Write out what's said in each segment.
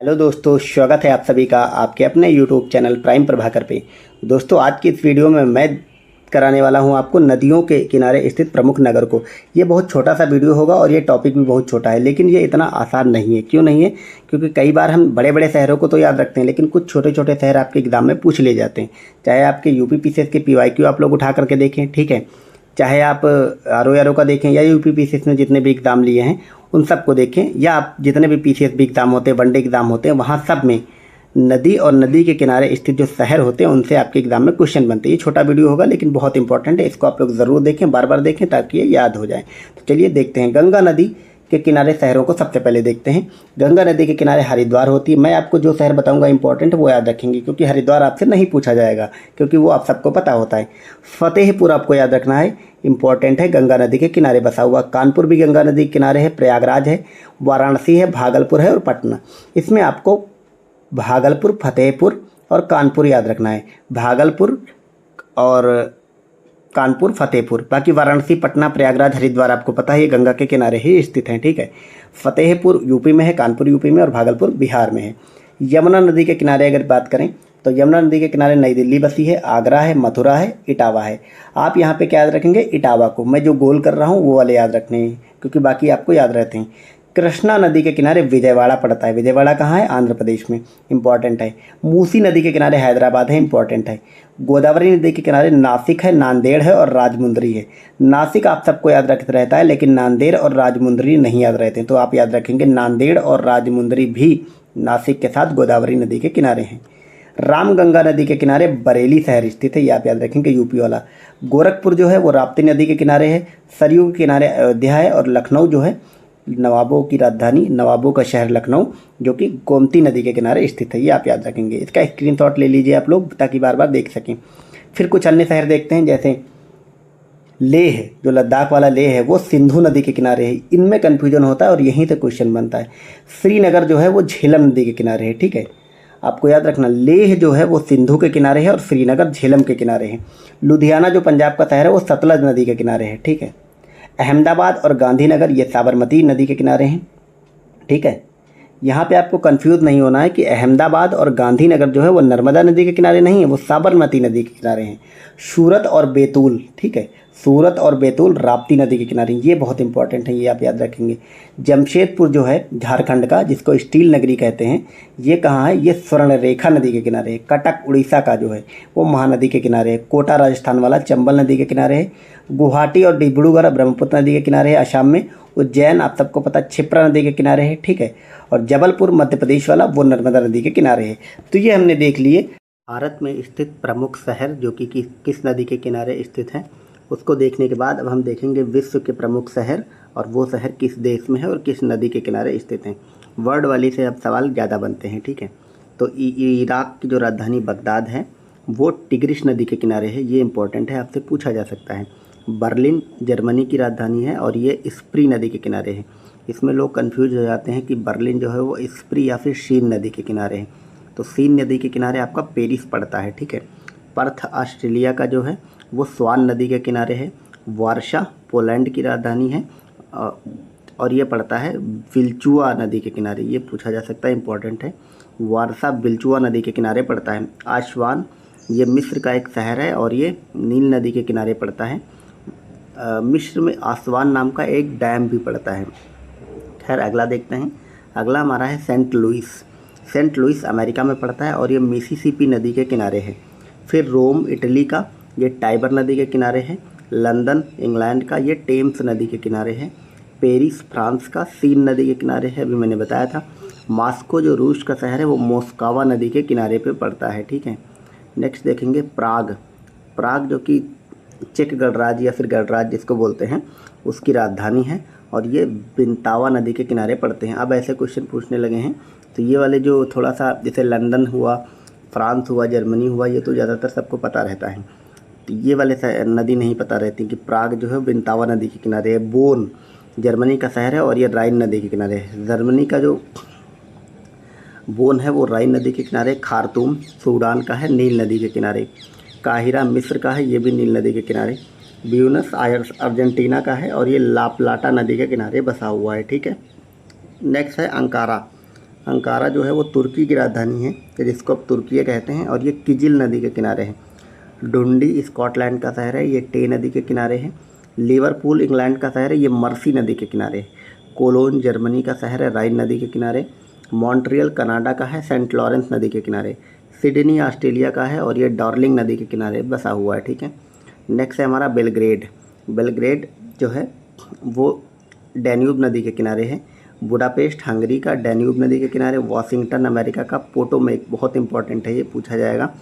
Hello दोस्तों, स्वागत है आप सभी का आपके अपने यूट्यूब चैनल प्राइम प्रभाकर पे। दोस्तों, आज की इस वीडियो में मैं कराने वाला हूं आपको नदियों के किनारे स्थित प्रमुख नगर को। ये बहुत छोटा सा वीडियो होगा और ये टॉपिक भी बहुत छोटा है, लेकिन ये इतना आसान नहीं है। क्यों नहीं है? क्योंकि कई बार हम बड़े बड़े शहरों को तो याद रखते हैं, लेकिन कुछ छोटे छोटे शहर आपके एग्जाम में पूछ लिए जाते हैं। चाहे आपके यूपी पीसीएस के PYQ आप लोग उठा करके देखें, ठीक है, चाहे आप RO का देखें या यूपी पीसीएस ने जितने भी एग्ज़ाम लिए हैं उन सब को देखें, या आप जितने भी पीसीएस भी एग्ज़ाम होते हैं, वनडे एग्ज़ाम होते हैं, वहाँ सब में नदी और नदी के किनारे स्थित जो शहर होते हैं उनसे आपके एग्ज़ाम में क्वेश्चन बनते हैं। ये छोटा वीडियो होगा लेकिन बहुत इंपॉर्टेंट है, इसको आप लोग ज़रूर देखें, बार बार देखें ताकि ये याद हो जाए। तो चलिए देखते हैं। गंगा नदी के किनारे शहरों को सबसे पहले देखते हैं। गंगा नदी के किनारे हरिद्वार होती है। मैं आपको जो शहर बताऊंगा इंपॉर्टेंट वो याद रखेंगे, क्योंकि हरिद्वार आपसे नहीं पूछा जाएगा, क्योंकि वो आप सबको पता होता है। फतेहपुर आपको याद रखना है, इंपॉर्टेंट है, गंगा नदी के किनारे बसा हुआ। कानपुर भी गंगा नदी के किनारे है। प्रयागराज है, वाराणसी है, भागलपुर है और पटना। इसमें आपको भागलपुर, फतेहपुर और कानपुर याद रखना है। भागलपुर और कानपुर, फतेहपुर। बाकी वाराणसी, पटना, प्रयागराज, हरिद्वार आपको पता है ये गंगा के किनारे ही स्थित हैं, ठीक है। फतेहपुर यूपी में है, कानपुर यूपी में और भागलपुर बिहार में है। यमुना नदी के किनारे अगर बात करें तो यमुना नदी के किनारे नई दिल्ली बसी है, आगरा है, मथुरा है, इटावा है। आप यहाँ पे क्या याद रखेंगे? इटावा को। मैं जो गोल कर रहा हूँ वो वाले याद रखने हैं, क्योंकि बाकी आपको याद रहते हैं। कृष्णा नदी के किनारे विजयवाड़ा पड़ता है। विजयवाड़ा कहाँ है? आंध्र प्रदेश में, इंपॉर्टेंट है। मूसी नदी के किनारे हैदराबाद है, इंपॉर्टेंट है। गोदावरी नदी के किनारे नासिक है, नांदेड़ है और राजमुंदरी है। नासिक आप सबको याद रखते रहता है, लेकिन नांदेड़ और राजमुंदरी नहीं याद रहते, तो आप याद रखेंगे नांदेड़ और राजमुंदरी भी नासिक के साथ गोदावरी नदी के किनारे हैं। रामगंगा नदी के किनारे बरेली शहर स्थित है, ये आप याद रखेंगे, यूपी वाला। गोरखपुर जो है वो राप्ती नदी के किनारे है। सरयू के किनारे अयोध्या है और लखनऊ जो है नवाबों की राजधानी, नवाबों का शहर लखनऊ, जो कि गोमती नदी के किनारे स्थित है, ये आप याद रखेंगे। इसका स्क्रीनशॉट ले लीजिए आप लोग, ताकि बार बार देख सकें। फिर कुछ अन्य शहर देखते हैं, जैसे लेह, जो लद्दाख वाला लेह है वो सिंधु नदी के किनारे है। इनमें कन्फ्यूजन होता है और यहीं से क्वेश्चन बनता है। श्रीनगर जो है वो झेलम नदी के किनारे है, ठीक है, आपको याद रखना। लेह जो है वो सिंधु के किनारे है और श्रीनगर झेलम के किनारे है। लुधियाना जो पंजाब का शहर है वो सतलज नदी के किनारे है, ठीक है। अहमदाबाद और गांधीनगर ये साबरमती नदी के किनारे हैं, ठीक है। यहाँ पे आपको कंफ्यूज नहीं होना है कि अहमदाबाद और गांधीनगर जो है वो नर्मदा नदी के किनारे नहीं है, वो साबरमती नदी के किनारे हैं। सूरत और बैतूल, ठीक है, सूरत और बैतूल राप्ती नदी के किनारे, ये बहुत इंपॉर्टेंट है, ये आप याद रखेंगे। जमशेदपुर जो है झारखंड का, जिसको स्टील नगरी कहते हैं, ये कहाँ है? ये स्वर्णरेखा नदी के किनारे है। कटक उड़ीसा का जो है वो महानदी के किनारे है। कोटा राजस्थान वाला चंबल नदी के किनारे है। गुवाहाटी और डिब्रूगढ़ ब्रह्मपुत्र नदी के किनारे है असम में। उज्जैन आप सबको पता क्षिप्रा नदी के किनारे है, ठीक है। और जबलपुर मध्य प्रदेश वाला वो नर्मदा नदी के किनारे है। तो ये हमने देख लिए भारत में स्थित प्रमुख शहर जो कि किस नदी के किनारे स्थित हैं। उसको देखने के बाद अब हम देखेंगे विश्व के प्रमुख शहर, और वो शहर किस देश में है और किस नदी के किनारे स्थित हैं। वर्ड वाली से अब सवाल ज़्यादा बनते हैं, ठीक है। तो इराक की जो राजधानी बगदाद है वो टिग्रिस नदी के किनारे है, ये इंपॉर्टेंट है, आपसे पूछा जा सकता है। बर्लिन जर्मनी की राजधानी है और ये स्प्री नदी के किनारे है। इसमें लोग कंफ्यूज हो जाते हैं कि बर्लिन जो है वो स्प्री या फिर शीन नदी के किनारे है। तो शीन नदी के किनारे आपका पेरिस पड़ता है, ठीक है। पर्थ ऑस्ट्रेलिया का जो है वो स्वान नदी के किनारे है। वार्सा पोलैंड की राजधानी है और ये पड़ता है विल्चुआ नदी के किनारे, ये पूछा जा सकता है, इंपॉर्टेंट है। वारसा विल्चुआ नदी के किनारे पड़ता है। आसवान ये मिस्र का एक शहर है और ये नील नदी के किनारे पड़ता है। मिस्र में आसवान नाम का एक डैम भी पड़ता है। खैर अगला देखते हैं। अगला हमारा है saint Louis. Saint Louis America में पड़ता है और ये मिसिसिपी नदी के किनारे है। फिर रोम इटली का, ये टाइबर नदी के किनारे है। लंदन इंग्लैंड का, ये टेम्स नदी के किनारे है। पेरिस फ्रांस का सीन नदी के किनारे है, अभी मैंने बताया था। मॉस्को जो रूस का शहर है वो मोस्कावा नदी के किनारे पे पड़ता है, ठीक है। नेक्स्ट देखेंगे प्राग। प्राग जो कि चेक गणराज्य या फिर गणराज्य जिसको बोलते हैं उसकी राजधानी है और ये बिंतावा नदी के किनारे पड़ते हैं। अब ऐसे क्वेश्चन पूछने लगे हैं तो ये वाले जो थोड़ा सा, जैसे लंदन हुआ, फ्रांस हुआ, जर्मनी हुआ, ये तो ज़्यादातर सबको पता रहता है। तो ये वाले नदी नहीं पता रहती कि प्राग जो है बिंतावा नदी के किनारे है। बोन जर्मनी का शहर है और ये राइन नदी के किनारे है। जर्मनी का जो बोन है वो राइन नदी के किनारे। खार्तूम सूडान का है, नील नदी के किनारे। काहिरा मिस्र का है, ये भी नील नदी के किनारे। ब्यूनस आयर्स अर्जेंटीना का है और ये ला प्लाटा नदी के किनारे बसा हुआ है, ठीक है। नेक्स्ट है अंकारा। अंकारा जो है वो तुर्की की राजधानी है, जिसको अब तुर्की कहते हैं, और ये किजिल नदी के किनारे है। डुंडी स्कॉटलैंड का शहर है, ये टे नदी के किनारे है। लिवरपूल इंग्लैंड का शहर है, ये मर्सी नदी के किनारे है। कोलोन जर्मनी का शहर है, राइन नदी के किनारे। मॉन्ट्रियल कनाडा का है, सेंट लॉरेंस नदी के किनारे। सिडनी ऑस्ट्रेलिया का है और ये डार्लिंग नदी के किनारे बसा हुआ है, ठीक है। नेक्स्ट है हमारा बेलग्रेड। बेलग्रेड जो है वो डैन्यूब नदी के किनारे है। बुडापेस्ट हंगरी का, डैन्यूब नदी के किनारे। वाशिंगटन अमेरिका का, पोटोमेक, बहुत इंपॉर्टेंट है ये, पूछा जाएगा।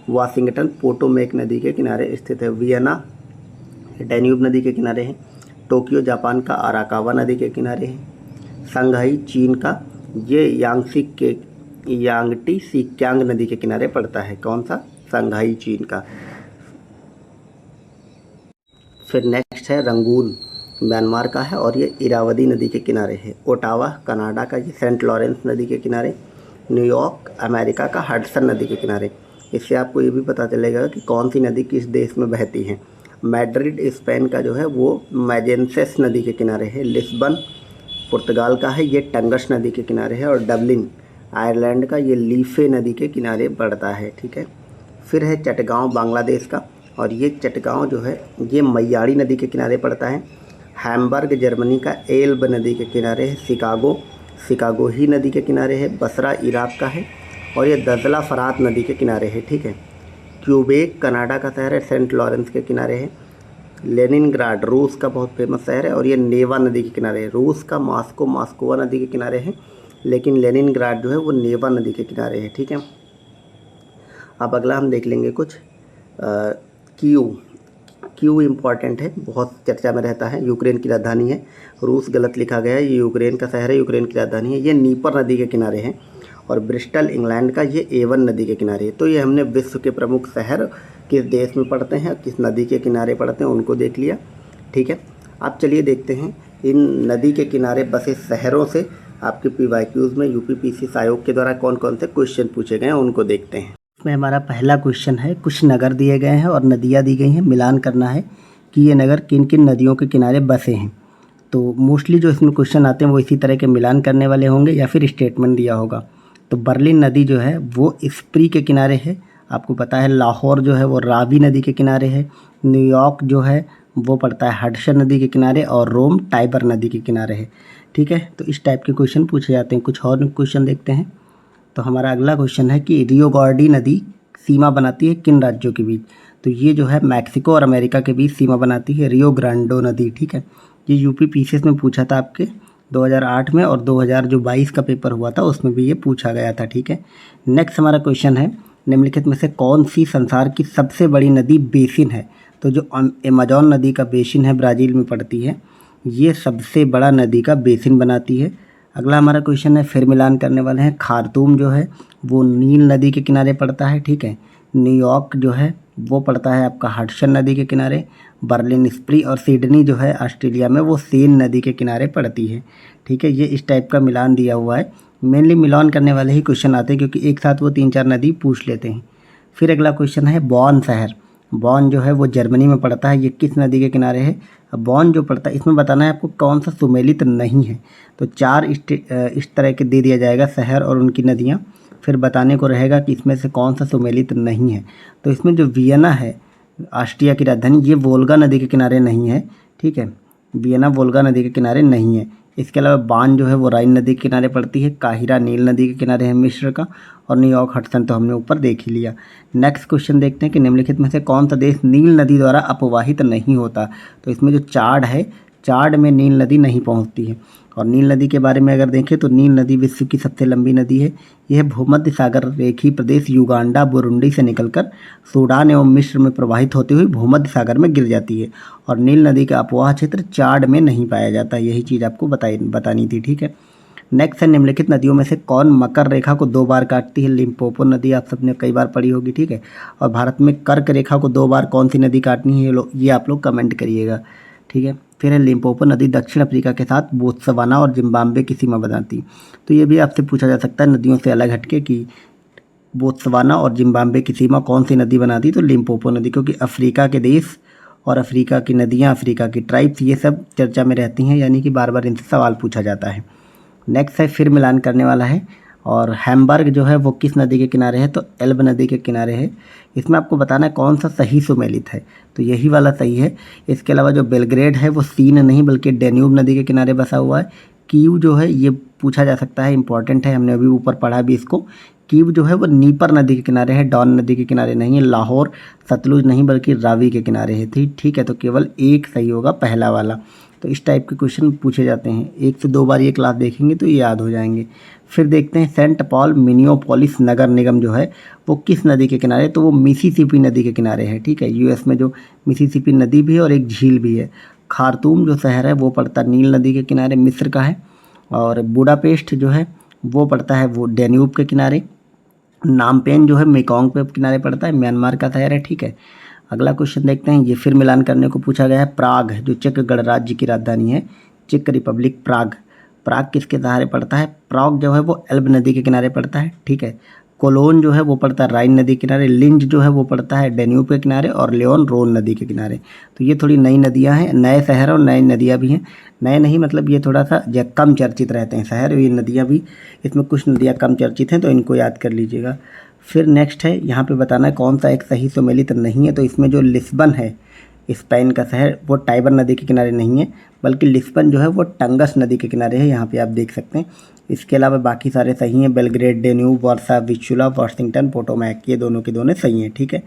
वाशिंगटन पोटोमेक नदी के किनारे स्थित है। वियना डैन्यूब नदी के किनारे है। टोक्यो जापान का, अराकावा नदी के किनारे है। शंघाई चीन का, ये यांगटी सिक्यांग नदी के किनारे पड़ता है। कौन सा? शंघाई चीन का। फिर नेक्स्ट है रंगून, म्यांमार का है और ये इरावदी नदी के किनारे है। ओटावा कनाडा का, ये सेंट लॉरेंस नदी के किनारे। न्यूयॉर्क अमेरिका का, हडसन नदी के किनारे। इससे आपको ये भी पता चलेगा कि कौन सी नदी किस देश में बहती है। मैड्रिड स्पेन का जो है वो मैजेंसेस नदी के किनारे है। लिस्बन पुर्तगाल का है, ये टंगस नदी के किनारे है। और डबलिन आयरलैंड का, ये लीफे नदी के किनारे पड़ता है, ठीक है। फिर है चटगांव बांग्लादेश का, और ये चटगांव जो है ये मैयाड़ी नदी के किनारे पड़ता है। हैम्बर्ग जर्मनी का, एल्ब नदी के किनारे है। शिकागो ही नदी के किनारे है। बसरा इराक का है और ये दजला फरात नदी के किनारे है, ठीक है। क्यूबेक कनाडा का शहर है, सेंट लॉरेंस के किनारे है। लेनिनग्राड रूस का बहुत फेमस शहर है और ये नेवा नदी के किनारे है। रूस का मॉस्को मॉस्कोवा नदी के किनारे है, लेकिन लेनिनग्राड जो है वो नेवा नदी के किनारे है, ठीक है। अब अगला हम देख लेंगे कुछ क्यू इम्पॉर्टेंट है, बहुत चर्चा में रहता है। यूक्रेन की राजधानी है। रूस गलत लिखा गया है, ये यूक्रेन का शहर है, यूक्रेन की राजधानी है। ये नीपर नदी के किनारे है। और ब्रिस्टल इंग्लैंड का, ये एवन नदी के किनारे है। तो ये हमने विश्व के प्रमुख शहर किस देश में पड़ते हैं, किस नदी के किनारे पड़ते हैं, उनको देख लिया, ठीक है। अब चलिए देखते हैं इन नदी के किनारे बसे शहरों से आपके PYQs में UPPSC आयोग के द्वारा कौन कौन से क्वेश्चन पूछे गए हैं, उनको देखते हैं। इसमें हमारा पहला क्वेश्चन है, कुछ नगर दिए गए हैं और नदियाँ दी गई हैं, मिलान करना है कि ये नगर किन किन नदियों के किनारे बसे हैं। तो मोस्टली जो इसमें क्वेश्चन आते हैं वो इसी तरह के मिलान करने वाले होंगे या फिर स्टेटमेंट दिया होगा। तो बर्लिन नदी जो है वो स्प्री के किनारे है, आपको पता है। लाहौर जो है वो रावी नदी के किनारे है। न्यूयॉर्क जो है वो पड़ता है हडसन नदी के किनारे, और रोम टाइबर नदी के किनारे है, ठीक है। तो इस टाइप के क्वेश्चन पूछे जाते हैं। कुछ और क्वेश्चन देखते हैं। तो हमारा अगला क्वेश्चन है कि रियो ग्रांडे नदी सीमा बनाती है किन राज्यों के बीच। तो ये जो है मैक्सिको और अमेरिका के बीच सीमा बनाती है, रियो ग्रांडे नदी, ठीक है। ये UPPSC में पूछा था आपके 2008 में, और 2022 का पेपर हुआ था उसमें भी ये पूछा गया था, ठीक है। नेक्स्ट हमारा क्वेश्चन है, निम्नलिखित में से कौन सी संसार की सबसे बड़ी नदी बेसिन है। तो जो अमेजॉन नदी का बेसिन है, ब्राज़ील में पड़ती है, ये सबसे बड़ा नदी का बेसिन बनाती है। अगला हमारा क्वेश्चन है, फिर मिलान करने वाले हैं। खार्तूम जो है वो नील नदी के किनारे पड़ता है, ठीक है। न्यूयॉर्क जो है वो पड़ता है आपका हडसन नदी के किनारे। बर्लिन स्प्री और सिडनी जो है ऑस्ट्रेलिया में, वो सेन नदी के किनारे पड़ती है, ठीक है। ये इस टाइप का मिलान दिया हुआ है। मेनली मिलान करने वाले ही क्वेश्चन आते हैं, क्योंकि एक साथ वो 3-4 नदी पूछ लेते हैं। फिर अगला क्वेश्चन है बॉन शहर। बॉन जो है वो जर्मनी में पड़ता है, ये किस नदी के किनारे है। अब बॉन जो पड़ता है इसमें बताना है आपको कौन सा सुमेलित नहीं है। तो 4 इस तरह के दे दिया जाएगा शहर और उनकी नदियाँ, फिर बताने को रहेगा कि इसमें से कौन सा सुमेलित नहीं है। तो इसमें जो वियना है ऑस्ट्रिया की राजधानी, ये वोल्गा नदी के किनारे नहीं है, ठीक है। वियना वोल्गा नदी के किनारे नहीं है। इसके अलावा बान जो है वो राइन नदी के किनारे पड़ती है। काहिरा नील नदी के किनारे है मिस्र का, और न्यूयॉर्क हडसन तो हमने ऊपर देख ही लिया। नेक्स्ट क्वेश्चन देखते हैं कि निम्नलिखित में से कौन सा देश नील नदी द्वारा अपवाहित नहीं होता। तो इसमें जो चाड है, चाड में नील नदी नहीं पहुंचती है। और नील नदी के बारे में अगर देखें तो नील नदी विश्व की सबसे लंबी नदी है। यह भूमध्य सागर रेखीय प्रदेश युगांडा बुरुंडी से निकलकर सूडान एवं मिस्र में प्रवाहित होते हुए भूमध्य सागर में गिर जाती है। और नील नदी का अपवाह क्षेत्र चाड में नहीं पाया जाता। यही चीज़ आपको बतानी थी, ठीक है। नेक्स्ट है, निम्नलिखित नदियों में से कौन मकर रेखा को 2 बार काटती है। लिम्पोपो नदी आप सबने कई बार पढ़ी होगी, ठीक है। और भारत में कर्क रेखा को 2 बार कौन सी नदी काटनी है, ये आप लोग कमेंट करिएगा, ठीक है। फिर है लिम्पोपो नदी दक्षिण अफ्रीका के साथ बोत्सवाना और जिम्बाब्वे की सीमा बनाती। तो ये भी आपसे पूछा जा सकता है नदियों से अलग हटके कि बोत्सवाना और जिम्बाब्वे की सीमा कौन सी नदी बनाती। तो लिम्पोपो नदी, क्योंकि अफ्रीका के देश और अफ्रीका की नदियाँ, अफ्रीका की ट्राइब्स, ये सब चर्चा में रहती हैं, यानी कि बार बार इनसे सवाल पूछा जाता है। नेक्स्ट है, फिर मिलान करने वाला है। और हैम्बर्ग जो है वो किस नदी के किनारे है, तो एल्ब नदी के किनारे है। इसमें आपको बताना है कौन सा सही सुमेलित है, तो यही वाला सही है। इसके अलावा जो बेलग्रेड है वो सीन नहीं बल्कि डेन्यूब नदी के किनारे बसा हुआ है। कीव जो है ये पूछा जा सकता है, इंपॉर्टेंट है, हमने अभी ऊपर पढ़ा भी इसको। कीव जो है वो नीपर नदी के किनारे है, डॉन नदी के किनारे नहीं है। लाहौर सतलुज नहीं बल्कि रावी के किनारे है। ठीक है, तो केवल एक सही होगा, पहला वाला। तो इस टाइप के क्वेश्चन पूछे जाते हैं, 1 से 2 बार ये क्लास देखेंगे तो ये याद हो जाएंगे। फिर देखते हैं सेंट पॉल मिनियोपोलिस नगर निगम जो है वो किस नदी के किनारे, तो वो मिसिसिपी नदी के किनारे है। ठीक है, यूएस में जो मिसिसिपी नदी भी है और एक झील भी है। खार्तूम जो शहर है वो पड़ता नील नदी के किनारे, मिस्र का है। और बुडापेस्ट जो है वो पड़ता है वो डेन्यूब के किनारे। नामपेन जो है मेकोंग पे किनारे पड़ता है, म्यांमार का शहर है। ठीक है, अगला क्वेश्चन देखते हैं, ये फिर मिलान करने को पूछा गया है। प्राग जो चेक गणराज्य की राजधानी है, चेक रिपब्लिक प्राग, प्राग किसके सहारे पड़ता है, प्राग जो है वो एल्ब नदी के किनारे पड़ता है। ठीक है, कोलोन जो है वो पड़ता है राइन नदी के किनारे, लिंज जो है वो पड़ता है डेन्यूब के किनारे, और लियोन रोन नदी के किनारे। तो ये थोड़ी नई नदियां हैं, नए शहर और नई नदियां भी हैं। नए नहीं मतलब ये थोड़ा सा कम चर्चित रहते हैं शहर, ये नदियाँ भी, इसमें कुछ नदियाँ कम चर्चित हैं तो इनको याद कर लीजिएगा। फिर नेक्स्ट है, यहाँ पे बताना है कौन सा एक सही सुमेलित नहीं है, तो इसमें जो लिस्बन है स्पेन का शहर वो टाइबर नदी के किनारे नहीं है, बल्कि लिस्बन जो है वो टंगस नदी के किनारे है, यहाँ पे आप देख सकते हैं। इसके अलावा बाकी सारे सही हैं, बेलग्रेड, डेन्यूब, वर्सा, विचुला, वाशिंगटन, पोटोमैक, ये दोनों के दोनों सही हैं। ठीक है,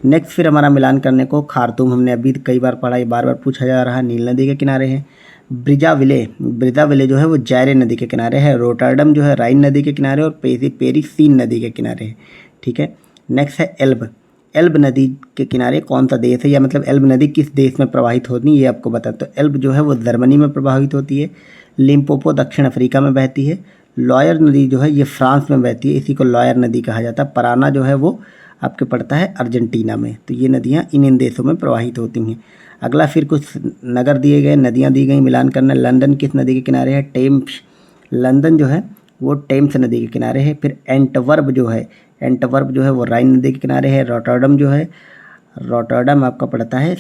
नेक्स्ट फिर हमारा मिलान करने को खार्तूम हमने अभी कई बार पढ़ा, ये बार बार पूछा जा रहा है, नील नदी के किनारे है। ब्रिजाविले जो है वो जायरे नदी के किनारे है। रोटरडम जो है राइन नदी के किनारे, और पेरिस सीन नदी के किनारे है। ठीक है, नेक्स्ट है एल्ब, एल्ब नदी के किनारे कौन सा देश है, या मतलब एल्ब नदी किस देश में प्रवाहित होती है ये आपको बता। तो एल्ब जो है वो जर्मनी में प्रभावित होती है। लिम्पोपो दक्षिण अफ्रीका में बहती है। लॉयर नदी जो है ये फ्रांस में बहती है, इसी को लॉयर नदी कहा जाता है। पराना जो है वो आपके पड़ता है अर्जेंटीना में। तो ये नदियाँ इन देशों में प्रवाहित होती हैं। अगला फिर कुछ नगर दिए गए, नदियाँ दी गई, मिलान करना। लंदन किस नदी के किनारे है, टेम्स, लंदन जो है वो टेम्स नदी के किनारे है। फिर एंटवर्प जो है वो राइन नदी के किनारे है। रॉटरडम जो है, रॉटरडम आपका पड़ता है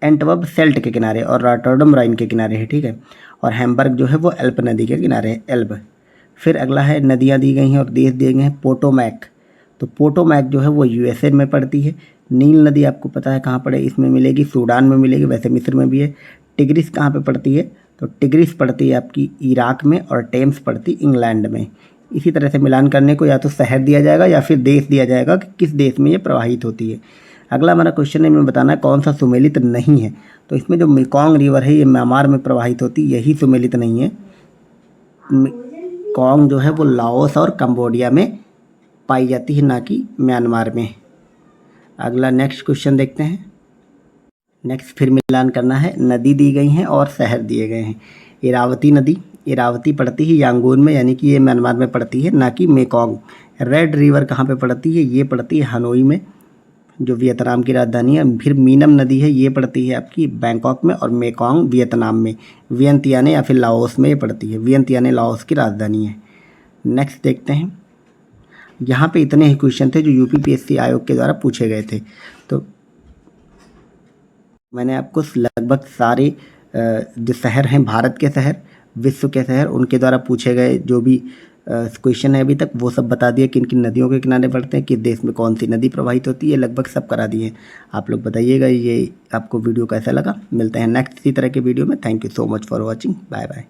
एंटवर्प सेल्ट के किनारे, और रॉटरडम राइन के किनारे है। ठीक है, और हैम्बर्ग जो है वो एल्प नदी के किनारे है, एल्ब। फिर अगला है, नदियाँ दी गई हैं और देश दिए गए हैं। पोटोमैक, तो पोटोमैक जो है वो यूएसए में पड़ती है। नील नदी आपको पता है कहाँ पड़े, इसमें मिलेगी, सूडान में मिलेगी, वैसे मिस्र में भी है। टिग्रिस कहाँ पे पड़ती है, तो टिग्रिस पड़ती है आपकी इराक में, और टेम्स पड़ती इंग्लैंड में। इसी तरह से मिलान करने को या तो शहर दिया जाएगा या फिर देश दिया जाएगा कि किस देश में ये प्रवाहित होती है। अगला हमारा क्वेश्चन है, मैं बताना है कौन सा सुमेलित नहीं है, तो इसमें जो मेकोंग रिवर है ये म्यांमार में प्रवाहित होती है, यही सुमेलित नहीं है। मेकोंग जो है वो लाओस और कंबोडिया में पाई जाती है, ना कि म्यांमार में। अगला नेक्स्ट क्वेश्चन देखते हैं। नेक्स्ट फिर मिलान करना है, नदी दी गई हैं और शहर दिए गए हैं। इरावती नदी, इरावती पड़ती है यांगून में, यानी कि ये म्यांमार में पड़ती है, ना कि मेकोंग। रेड रिवर कहाँ पे पड़ती है, ये पड़ती है हनोई में, जो वियतनाम की राजधानी है। फिर मीनम नदी है, ये पड़ती है आपकी बैंकॉक में, और मेकोंग वियतनाम में। वियंतियाने या फिर लाओस में ये पड़ती है, वियंतियाने लाओस की राजधानी है। नेक्स्ट देखते हैं, यहाँ पे इतने ही क्वेश्चन थे जो यूपीपीएससी आयोग के द्वारा पूछे गए थे। तो मैंने आपको लगभग सारे जो शहर हैं, भारत के शहर, विश्व के शहर, उनके द्वारा पूछे गए जो भी क्वेश्चन है अभी तक, वो सब बता दिए, किन किन नदियों के किनारे पड़ते हैं, किस देश में कौन सी नदी प्रवाहित होती है, लगभग सब करा दिए। आप लोग बताइएगा ये आपको वीडियो कैसा लगा। मिलते हैं नेक्स्ट इसी तरह के वीडियो में। Thank you so much for watching, bye bye.